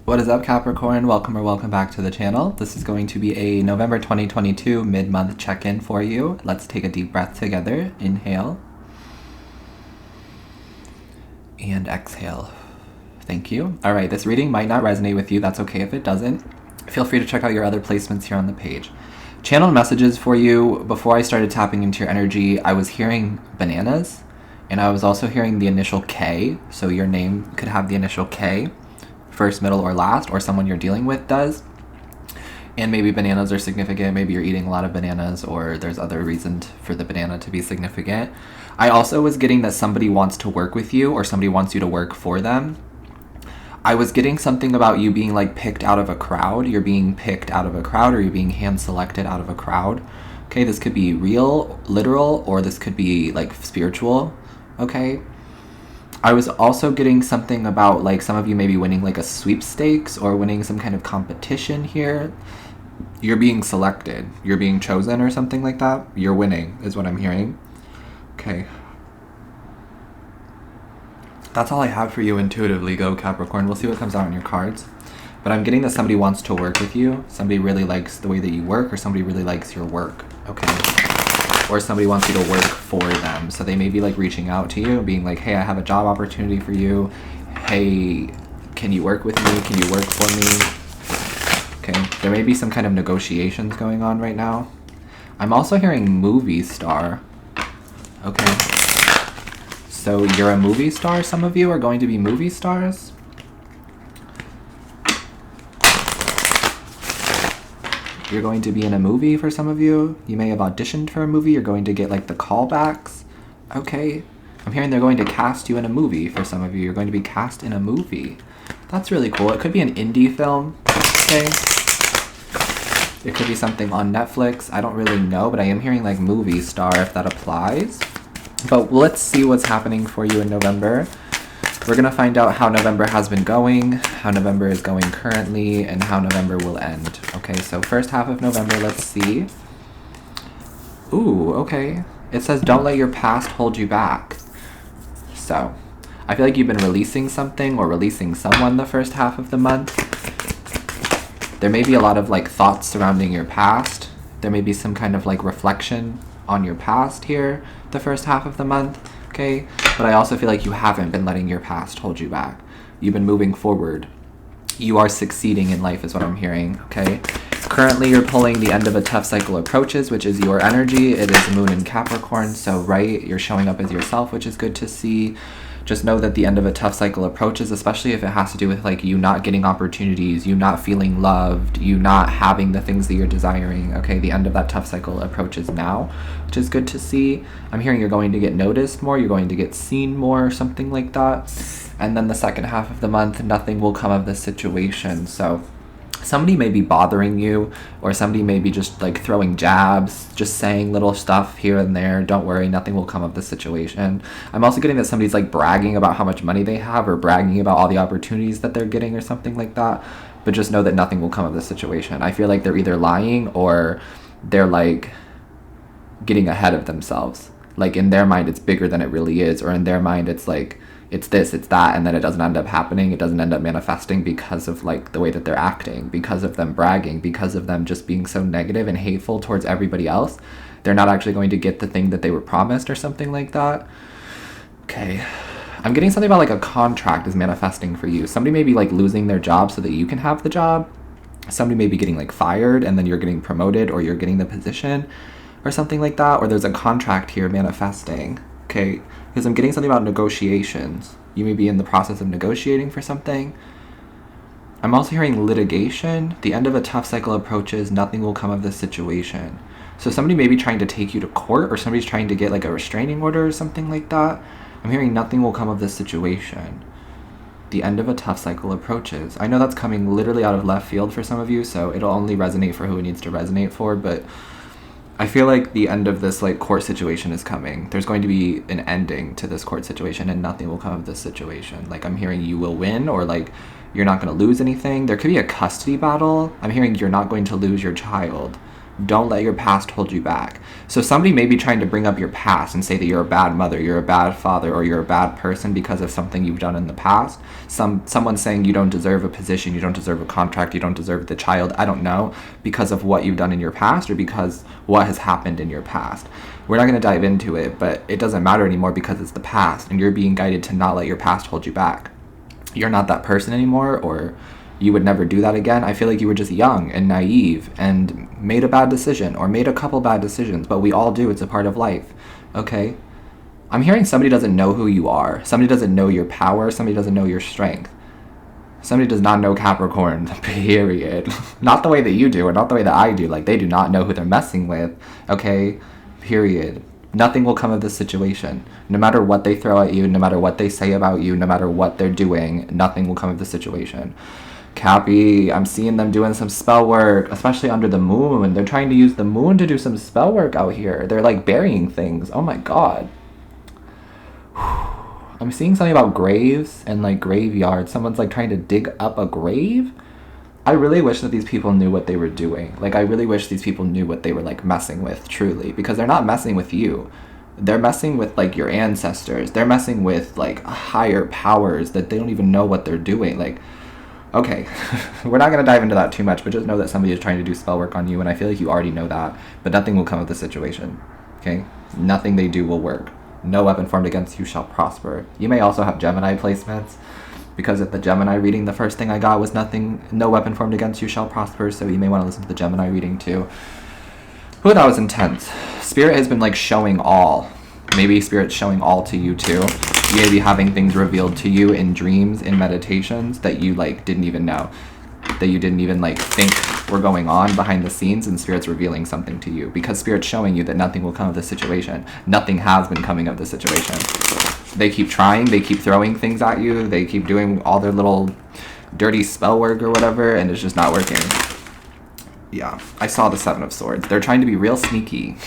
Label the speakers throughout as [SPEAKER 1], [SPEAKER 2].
[SPEAKER 1] What is up, Capricorn? Welcome or welcome back to the channel. This is going to be a November 2022 mid-month check-in for you. Let's take a deep breath together. Inhale. And exhale. Thank you. All right, this reading might not resonate with you. That's okay if it doesn't. Feel free to check out your other placements here on the page. Channeled messages for you. Before I started tapping into your energy, I was hearing bananas, and I was also hearing the initial K. So your name could have the initial K. First, middle, or last, or someone you're dealing with does. And maybe bananas are significant. Maybe you're eating a lot of bananas, or there's other reasons for the banana to be significant. I also was getting that somebody wants to work with you, or somebody wants you to work for them. I was getting something about you being like picked out of a crowd. You're being picked out of a crowd, or you're being hand selected out of a crowd. Okay, this could be real, literal, or this could be like spiritual. Okay. I was also getting something about like some of you maybe winning like a sweepstakes or winning some kind of competition here. You're being selected. You're being chosen or something like that. You're winning is what I'm hearing. Okay. That's all I have for you intuitively, go Capricorn. We'll see what comes out in your cards. But I'm getting that somebody wants to work with you. Somebody really likes the way that you work, or somebody really likes your work. Okay. Or somebody wants you to work for them. So they may be like reaching out to you, being like, hey, I have a job opportunity for you. Hey, can you work with me? Can you work for me? Okay, there may be some kind of negotiations going on right now. I'm also hearing movie star. Okay. So you're a movie star? Some of you are going to be movie stars? You're going to be in a movie for some of you. You may have auditioned for a movie. You're going to get like the callbacks. Okay. I'm hearing they're going to cast you in a movie for some of you. You're going to be cast in a movie. That's really cool. It could be an indie film. Okay. It could be something on Netflix. I don't really know, but I am hearing like movie star if that applies. But let's see what's happening for you in November. We're going to find out how November has been going, how November is going currently, and how November will end. Okay, so first half of November, let's see. Ooh, okay. It says, don't let your past hold you back. So, I feel like you've been releasing something or releasing someone the first half of the month. There may be a lot of like thoughts surrounding your past. There may be some kind of like reflection on your past here the first half of the month. Okay, but I also feel like you haven't been letting your past hold you back. You've been moving forward. You are succeeding in life is what I'm hearing, okay? Currently, you're pulling the end of a tough cycle approaches, which is your energy. It is Moon in Capricorn, so right, you're showing up as yourself, which is good to see. Just know that the end of a tough cycle approaches, especially if it has to do with like you not getting opportunities, you not feeling loved, you not having the things that you're desiring. Okay, the end of that tough cycle approaches now, which is good to see. I'm hearing you're going to get noticed more, you're going to get seen more, something like that. And then the second half of the month, nothing will come of this situation. So somebody may be bothering you, or somebody may be just like throwing jabs, just saying little stuff here and there. Don't worry, nothing will come of this situation. I'm also getting that somebody's like bragging about how much money they have, or bragging about all the opportunities that they're getting or something like that. But just know that nothing will come of this situation. I feel like they're either lying or they're like getting ahead of themselves. Like in their mind, it's bigger than it really is, or in their mind, it's like, it's this, it's that, and then it doesn't end up happening. It doesn't end up manifesting because of like the way that they're acting, because of them bragging, because of them just being so negative and hateful towards everybody else. They're not actually going to get the thing that they were promised or something like that. Okay. I'm getting something about like a contract is manifesting for you. Somebody may be like losing their job so that you can have the job. Somebody may be getting like fired and then you're getting promoted, or you're getting the position or something like that. Or there's a contract here manifesting. Okay. Because I'm getting something about negotiations. You may be in the process of negotiating for something. I'm also hearing litigation. The end of a tough cycle approaches. Nothing will come of this situation. So somebody may be trying to take you to court, or somebody's trying to get like a restraining order or something like that. I'm hearing nothing will come of this situation. The end of a tough cycle approaches. I know that's coming literally out of left field for some of you, so it'll only resonate for who it needs to resonate for, but I feel like the end of this like court situation is coming. There's going to be an ending to this court situation, and nothing will come of this situation. Like I'm hearing you will win, or like you're not going to lose anything. There could be a custody battle. I'm hearing you're not going to lose your child. Don't let your past hold you back. So somebody may be trying to bring up your past and say that you're a bad mother, you're a bad father, or you're a bad person because of something you've done in the past. Someone saying you don't deserve a position, you don't deserve a contract, you don't deserve the child, I don't know, because of what you've done in your past or because what has happened in your past. We're not going to dive into it, but it doesn't matter anymore because it's the past, and you're being guided to not let your past hold you back. You're not that person anymore, or you would never do that again. I feel like you were just young and naive and made a bad decision or made a couple bad decisions, but we all do. It's a part of life, okay? I'm hearing somebody doesn't know who you are. Somebody doesn't know your power. Somebody doesn't know your strength. Somebody does not know Capricorn, period. Not the way that you do or not the way that I do. Like, they do not know who they're messing with, okay? Period. Nothing will come of this situation. No matter what they throw at you, no matter what they say about you, no matter what they're doing, nothing will come of the situation. Cappy, I'm seeing them doing some spell work, especially under the moon. They're trying to use the moon to do some spell work out here. They're like burying things. Oh my god. I'm seeing something about graves and like graveyards. Someone's like trying to dig up a grave. I really wish that these people knew what they were doing. Like, I really wish these people knew what they were like messing with, truly, because they're not messing with you. They're messing with like your ancestors. They're messing with like higher powers that they don't even know what they're doing. Like, okay, we're not going to dive into that too much, but just know that somebody is trying to do spell work on you, and I feel like you already know that, but nothing will come of the situation, okay? Nothing they do will work. No weapon formed against you shall prosper. You may also have Gemini placements, because at the Gemini reading, the first thing I got was no weapon formed against you shall prosper, so you may want to listen to the Gemini reading too. Ooh, that was intense. Spirit has been like showing all. Maybe Spirit's showing all to you too. You may be having things revealed to you in dreams, in meditations that you like didn't even know, that you didn't even like think were going on behind the scenes, and Spirit's revealing something to you because Spirit's showing you that nothing will come of this situation. Nothing has been coming of this situation. They keep trying, they keep throwing things at you, they keep doing all their little dirty spell work or whatever, and it's just not working. Yeah, I saw the Seven of Swords. They're trying to be real sneaky.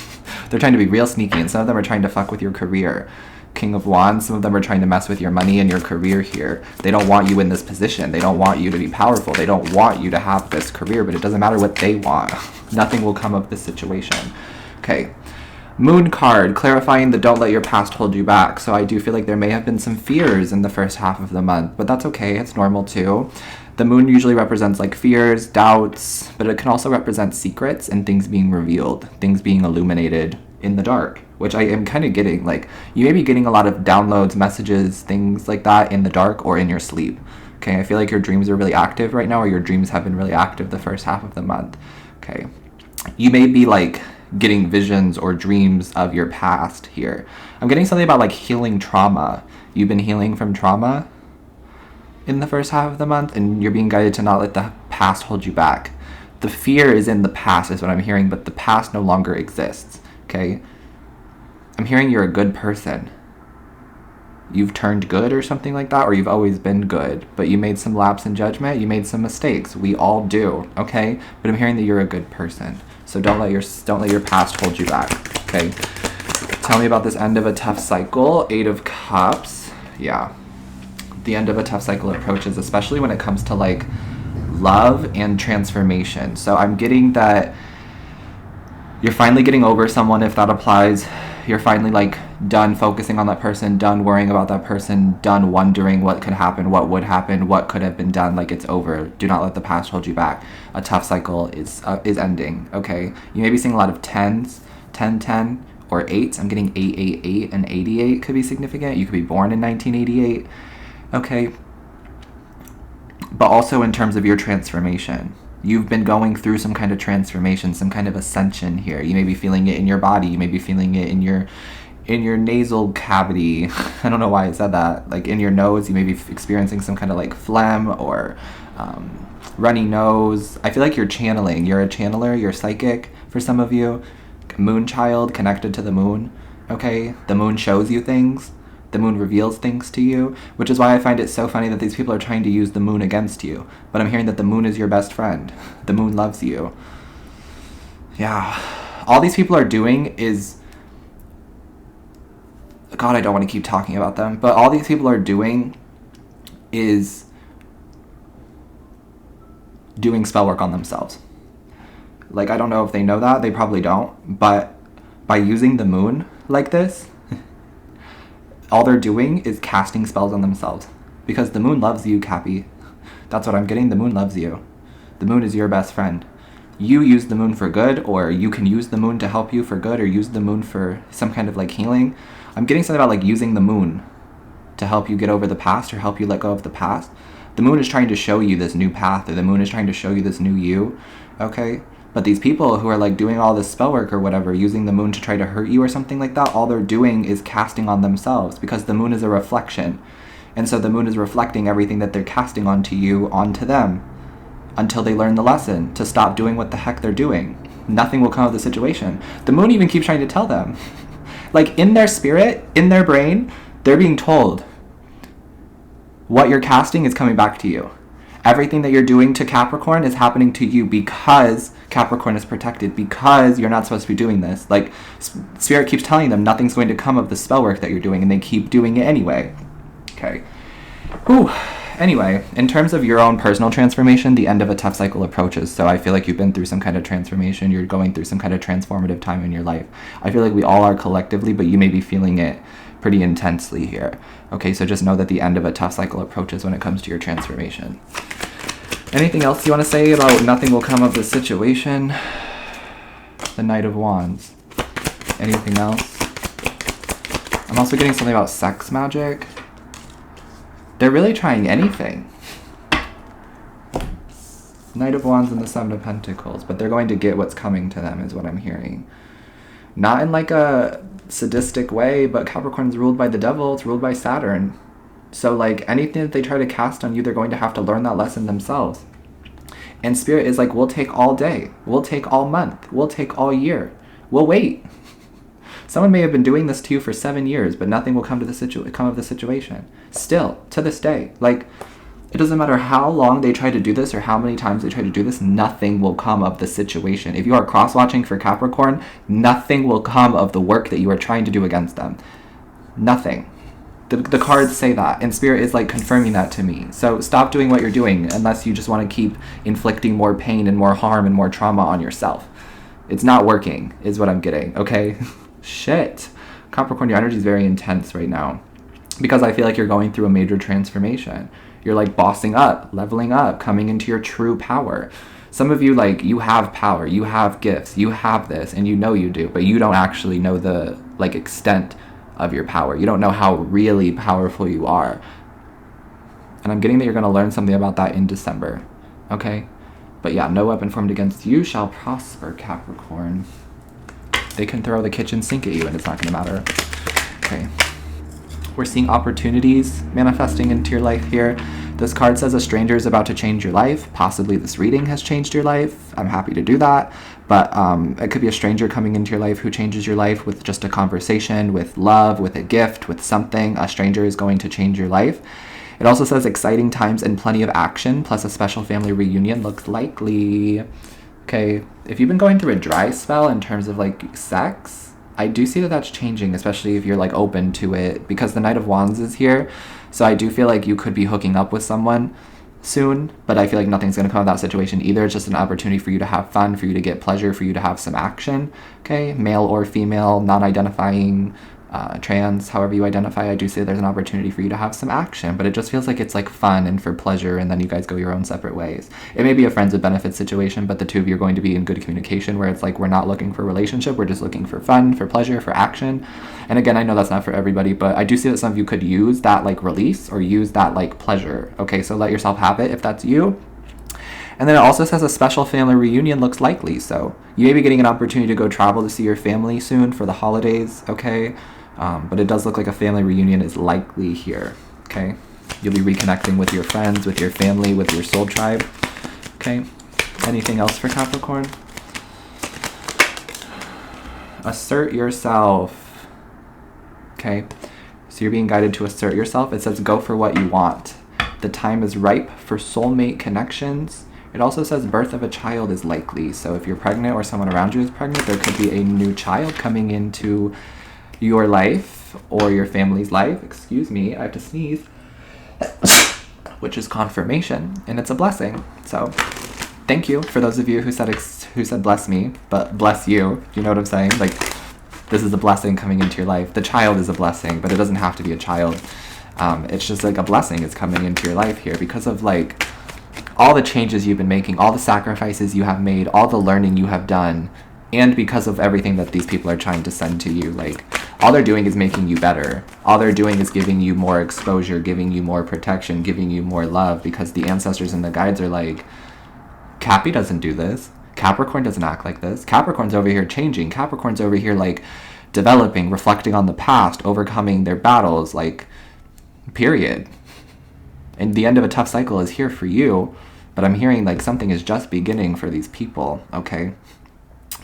[SPEAKER 1] They're trying to be real sneaky, and some of them are trying to fuck with your career. King of Wands, some of them are trying to mess with your money and your career here. They don't want you in this position. They don't want you to be powerful. They don't want you to have this career, but it doesn't matter what they want. Nothing will come of this situation. Okay. Moon card, clarifying the don't let your past hold you back. So I do feel like there may have been some fears in the first half of the month, but that's okay. It's normal too. The moon usually represents like fears, doubts, but it can also represent secrets and things being revealed, things being illuminated in the dark, which I am kind of getting. Like, you may be getting a lot of downloads, messages, things like that in the dark or in your sleep. Okay, I feel like your dreams are really active right now, or your dreams have been really active the first half of the month. Okay, you may be like getting visions or dreams of your past here. I'm getting something about like healing trauma. You've been healing from trauma in the first half of the month, and you're being guided to not let the past hold you back. The fear is in the past is what I'm hearing, but the past no longer exists. Okay, I'm hearing you're a good person. You've turned good or something like that, or you've always been good, but you made some lapse in judgment, you made some mistakes. We all do, okay? But I'm hearing that you're a good person. So don't let your past hold you back, okay? Tell me about this end of a tough cycle. 8 of Cups. Yeah. The end of a tough cycle approaches, especially when it comes to like love and transformation. So I'm getting that you're finally getting over someone, if that applies. You're finally like done focusing on that person, done worrying about that person, done wondering what could happen, what would happen, what could have been done. Like, it's over. Do not let the past hold you back. A tough cycle is ending, okay? You may be seeing a lot of 10s, 10, 10, or 8s. I'm getting 888 and 88 could be significant. You could be born in 1988, okay? But also in terms of your transformation. You've been going through some kind of transformation, some kind of ascension here. You may be feeling it in your body. You may be feeling it in your nasal cavity. I don't know why I said that. Like in your nose, you may be experiencing some kind of like phlegm or runny nose. I feel like you're channeling. You're a channeler. You're psychic for some of you. Moon child, connected to the moon. Okay? The moon shows you things. The moon reveals things to you, which is why I find it so funny that these people are trying to use the moon against you. But I'm hearing that the moon is your best friend. The moon loves you. Yeah. All these people are doing is... God, I don't want to keep talking about them. But all these people are doing is doing spell work on themselves. Like, I don't know if they know that. They probably don't. But by using the moon like this, all they're doing is casting spells on themselves. Because the moon loves you, Cappy. That's what I'm getting. The moon loves you. The moon is your best friend. You use the moon for good, or you can use the moon to help you for good, or use the moon for some kind of like healing. I'm getting something about like using the moon to help you get over the past or help you let go of the past. The moon is trying to show you this new path, or the moon is trying to show you this new you, okay? But these people who are like doing all this spell work or whatever, using the moon to try to hurt you or something like that, all they're doing is casting on themselves, because the moon is a reflection. And so the moon is reflecting everything that they're casting onto you, onto them, until they learn the lesson to stop doing what the heck they're doing. Nothing will come of the situation. The moon even keeps trying to tell them. Like, in their spirit, in their brain, they're being told what you're casting is coming back to you. Everything that you're doing to Capricorn is happening to you because Capricorn is protected, because you're not supposed to be doing this. Like, Spirit keeps telling them nothing's going to come of the spell work that you're doing, and they keep doing it anyway. Okay. Whew. Anyway, in terms of your own personal transformation, the end of a tough cycle approaches. So I feel like you've been through some kind of transformation. You're going through some kind of transformative time in your life. I feel like we all are collectively, but you may be feeling it pretty intensely here. Okay, so just know that the end of a tough cycle approaches when it comes to your transformation. Anything else you want to say about nothing will come of this situation? The Knight of Wands. Anything else? I'm also getting something about sex magic. They're really trying anything. Knight of Wands and the Seven of Pentacles, but they're going to get what's coming to them is what I'm hearing. Not in like a sadistic way, but Capricorn's ruled by the devil, it's ruled by Saturn. So like anything that they try to cast on you, they're going to have to learn that lesson themselves. And Spirit is like, we'll take all day, we'll take all month, we'll take all year, we'll wait. Someone may have been doing this to you for 7 years, but nothing will come of the situation. Still, to this day, like, it doesn't matter how long they try to do this or how many times they try to do this, nothing will come of the situation. If you are cross-watching for Capricorn, nothing will come of the work that you are trying to do against them. Nothing. The cards say that, and Spirit is like confirming that to me. So stop doing what you're doing unless you just want to keep inflicting more pain and more harm and more trauma on yourself. It's not working, is what I'm getting, okay? Shit. Capricorn, your energy is very intense right now because I feel like you're going through a major transformation. You're like bossing up, leveling up, coming into your true power. Some of you, like, you have power, you have gifts, you have this, and you know you do, but you don't actually know the like extent of your power. You don't know how really powerful you are. And I'm getting that you're going to learn something about that in December. Okay? But yeah, no weapon formed against you shall prosper, Capricorn. They can throw the kitchen sink at you and it's not going to matter. Okay. We're seeing opportunities manifesting into your life here. This card says a stranger is about to change your life. Possibly this reading has changed your life. I'm happy to do that. But it could be a stranger coming into your life who changes your life with just a conversation, with love, with a gift, with something. A stranger is going to change your life. It also says exciting times and plenty of action, plus a special family reunion looks likely. Okay, if you've been going through a dry spell in terms of like sex, I do see that that's changing, especially if you're like open to it, because the Knight of Wands is here. So I do feel like you could be hooking up with someone soon, but I feel like nothing's going to come of that situation either. It's just an opportunity for you to have fun, for you to get pleasure, for you to have some action. Okay, male or female, non-identifying, trans, however you identify, I do say there's an opportunity for you to have some action, but it just feels like it's like fun and for pleasure, and then you guys go your own separate ways. It may be a friends with benefits situation, but the two of you are going to be in good communication where it's like, we're not looking for a relationship, we're just looking for fun, for pleasure, for action. And again, I know that's not for everybody, but I do see that some of you could use that like release or use that like pleasure. Okay, so let yourself have it if that's you. And then it also says a special family reunion looks likely, so you may be getting an opportunity to go travel to see your family soon for the holidays, okay? But it does look like a family reunion is likely here, okay? You'll be reconnecting with your friends, with your family, with your soul tribe, okay? Anything else for Capricorn? Assert yourself, okay? So you're being guided to assert yourself. It says go for what you want. The time is ripe for soulmate connections. It also says birth of a child is likely. So if you're pregnant or someone around you is pregnant, there could be a new child coming into your life or your family's life. Excuse me, I have to sneeze. Which is confirmation, and it's a blessing. So thank you for those of you who said Who said bless me? But bless you. You know what I'm saying? Like, this is a blessing coming into your life. The child is a blessing, but it doesn't have to be a child. It's just like a blessing is coming into your life here because of like all the changes you've been making, all the sacrifices you have made, all the learning you have done, and because of everything that these people are trying to send to you. Like, all they're doing is making you better. All they're doing is giving you more exposure, giving you more protection, giving you more love, because the ancestors and the guides are like, Cappy doesn't do this. Capricorn doesn't act like this. Capricorn's over here changing. Capricorn's over here like developing, reflecting on the past, overcoming their battles, like, period. And the end of a tough cycle is here for you, but I'm hearing like something is just beginning for these people, okay?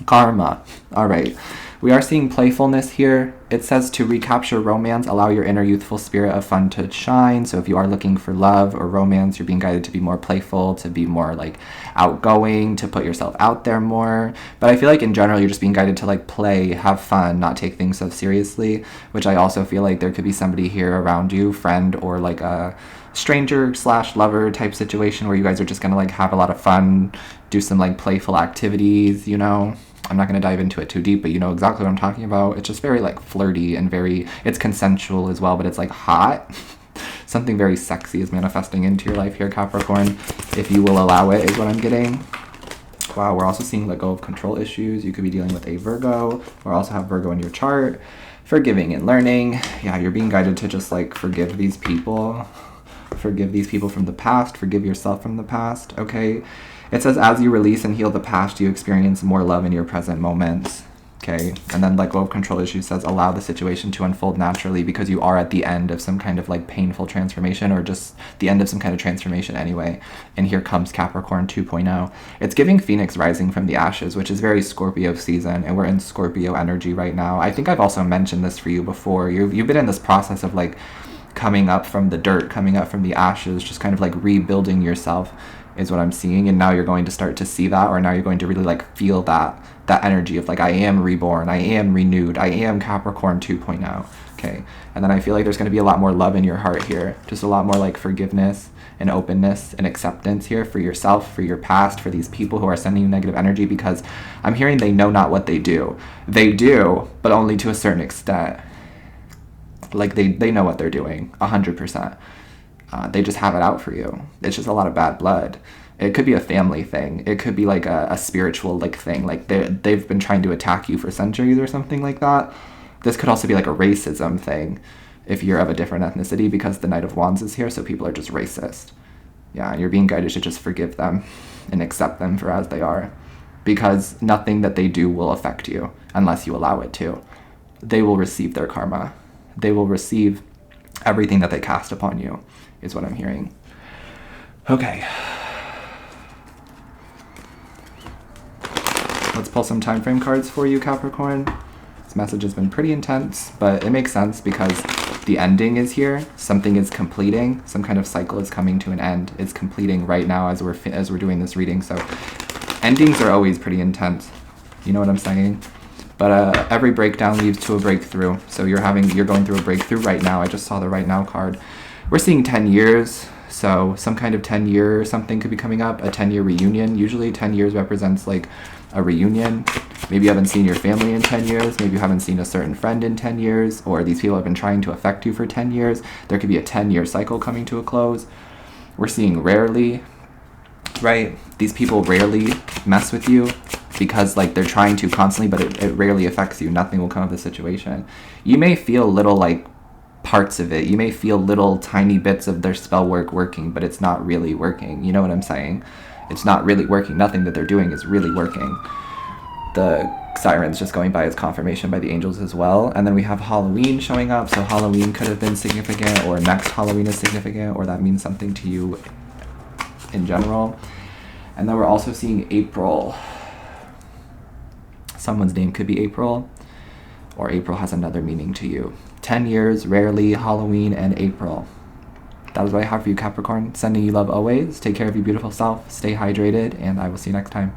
[SPEAKER 1] Karma. All right. We are seeing playfulness here. It says to recapture romance, allow your inner youthful spirit of fun to shine. So if you are looking for love or romance, you're being guided to be more playful, to be more like outgoing, to put yourself out there more. But I feel like in general, you're just being guided to like play, have fun, not take things so seriously, which I also feel like there could be somebody here around you, friend or like a stranger / lover type situation where you guys are just gonna like have a lot of fun, do some like playful activities, you know. I'm not going to dive into it too deep, but you know exactly what I'm talking about. It's just very like flirty and it's consensual as well, but it's like hot. Something very sexy is manifesting into your life here, Capricorn, if you will allow it, is what I'm getting. Wow, we're also seeing let go of control issues. You could be dealing with a Virgo, or also have Virgo in your chart. Forgiving and learning. Yeah, you're being guided to just like forgive these people. Forgive these people from the past. Forgive yourself from the past, okay? It says, as you release and heal the past, you experience more love in your present moments. Okay. And then let go of control issues says, allow the situation to unfold naturally, because you are at the end of some kind of like painful transformation, or just the end of some kind of transformation anyway. And here comes Capricorn 2.0. It's giving Phoenix rising from the ashes, which is very Scorpio season. And we're in Scorpio energy right now. I think I've also mentioned this for you before. You've been in this process of like coming up from the dirt, coming up from the ashes, just kind of like rebuilding yourself, is what I'm seeing. And now you're going to start to see that, or now you're going to really like feel that energy of like, I am reborn, I am renewed, I am Capricorn 2.0. Okay. And then I feel like there's going to be a lot more love in your heart here, just a lot more like forgiveness and openness and acceptance here for yourself, for your past, for these people who are sending you negative energy, because I'm hearing they know not what they do. They do, but only to a certain extent. Like they know what they're doing 100%. They just have it out for you. It's just a lot of bad blood. It could be a family thing. It could be like a spiritual like thing. Like they've been trying to attack you for centuries or something like that. This could also be like a racism thing if you're of a different ethnicity, because the Knight of Wands is here, so people are just racist. Yeah, and you're being guided to just forgive them and accept them for as they are, because nothing that they do will affect you unless you allow it to. They will receive their karma. They will receive everything that they cast upon you, is what I'm hearing. Okay. Let's pull some time frame cards for you, Capricorn. This message has been pretty intense, but it makes sense because the ending is here. Something is completing. Some kind of cycle is coming to an end. It's completing right now as we're doing this reading. So endings are always pretty intense. You know what I'm saying? But every breakdown leads to a breakthrough. So you're going through a breakthrough right now. I just saw the right now card. We're seeing 10 years. So some kind of 10-year something could be coming up, a 10-year reunion. Usually 10 years represents like a reunion. Maybe you haven't seen your family in 10 years. Maybe you haven't seen a certain friend in 10 years, or these people have been trying to affect you for 10 years. There could be a 10-year cycle coming to a close. We're seeing rarely, right? These people rarely mess with you because like they're trying to constantly, but it rarely affects you. Nothing will come of the situation. You may feel little like parts of it. You may feel little tiny bits of their spell work working, but it's not really working. You know what I'm saying? It's not really working. Nothing that they're doing is really working. The siren's just going by as confirmation by the angels as well. And then we have Halloween showing up. So Halloween could have been significant, or next Halloween is significant, or that means something to you in general. And then we're also seeing April. Someone's name could be April, or April has another meaning to you. 10 years, rarely, Halloween, and April. That is what I have for you, Capricorn. Sending you love always. Take care of your beautiful self. Stay hydrated, and I will see you next time.